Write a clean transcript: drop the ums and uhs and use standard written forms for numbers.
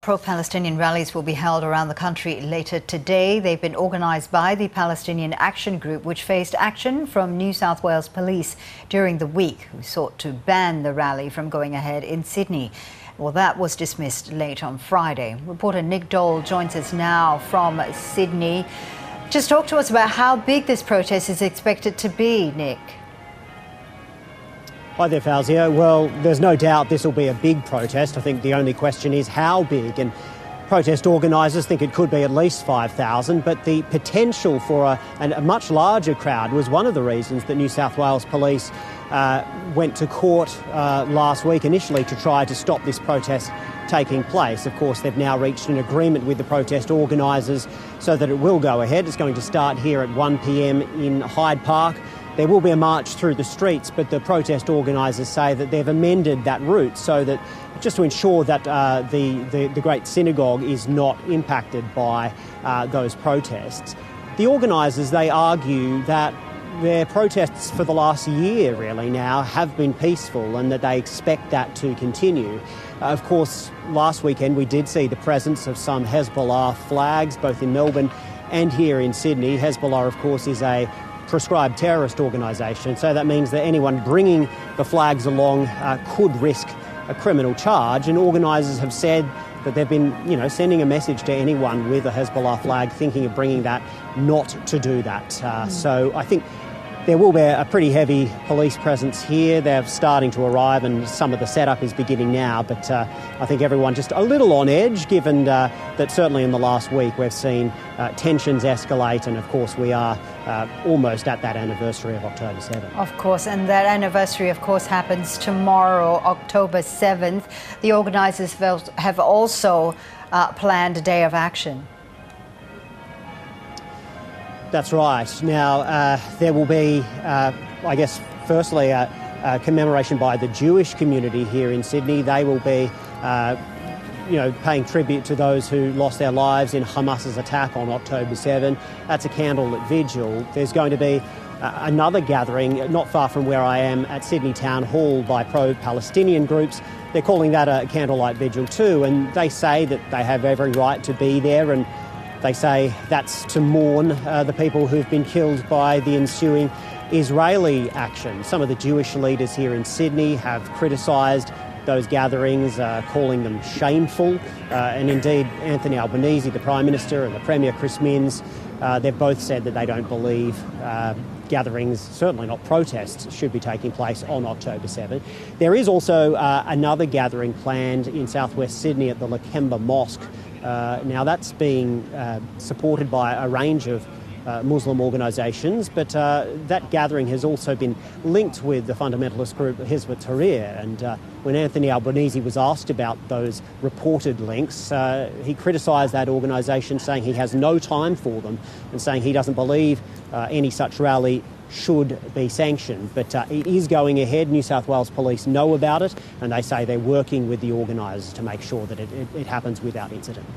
Pro-Palestinian rallies will be held around the country later today. They've been organised by the Palestinian Action Group, which faced action from New South Wales Police during the week, who sought to ban the rally from going ahead in Sydney. Well, that was dismissed late on Friday. Reporter Nick Dole joins us now from Sydney. Just talk to us about how big this protest is expected to be, Nick. Hi there, Fawzia. Well, there's no doubt this will be a big protest. I think the only question is how big, and protest organisers think it could be at least 5,000, but the potential for a much larger crowd was one of the reasons that New South Wales Police went to court last week initially to try to stop this protest taking place. Of course, they've now reached an agreement with the protest organisers so that it will go ahead. It's going to start here at 1 p.m. in Hyde Park. There will be a march through the streets, but the protest organisers say that they've amended that route so that just to ensure that the Great Synagogue is not impacted by those protests. The organisers, they argue that their protests for the last year really now have been peaceful and that they expect that to continue. Of course, last weekend we did see the presence of some Hezbollah flags, both in Melbourne and here in Sydney. Hezbollah, of course, is a proscribed terrorist organisation, so that means that anyone bringing the flags along could risk a criminal charge, and organisers have said that they've been sending a message to anyone with a Hezbollah flag thinking of bringing that not to do that. So I think there will be a pretty heavy police presence here. They're starting to arrive and some of the setup is beginning now, but I think everyone just a little on edge, given that certainly in the last week we've seen tensions escalate, and of course we are almost at that anniversary of October 7th. Of course, and that anniversary of course happens tomorrow, October 7th. The organisers have also planned a day of action. That's right. Now, there will be, I guess, firstly, a commemoration by the Jewish community here in Sydney. They will be, paying tribute to those who lost their lives in Hamas's attack on October 7. That's a candlelit vigil. There's going to be another gathering not far from where I am at Sydney Town Hall by pro-Palestinian groups. They're calling that a candlelight vigil too, and they say that they have every right to be there, and they say that's to mourn the people who've been killed by the ensuing Israeli action. Some of the Jewish leaders here in Sydney have criticised those gatherings, calling them shameful. And indeed, Anthony Albanese, the Prime Minister, and the Premier, Chris Minns, they've both said that they don't believe gatherings, certainly not protests, should be taking place on October 7. There is also another gathering planned in southwest Sydney at the Lakemba Mosque. Now that's being supported by a range of Muslim organisations, but that gathering has also been linked with the fundamentalist group Hizb ut-Tahrir. And when Anthony Albanese was asked about those reported links, he criticised that organisation, saying he has no time for them and saying he doesn't believe any such rally should be sanctioned. But it is going ahead. New South Wales Police know about it, and they say they're working with the organisers to make sure that it happens without incident.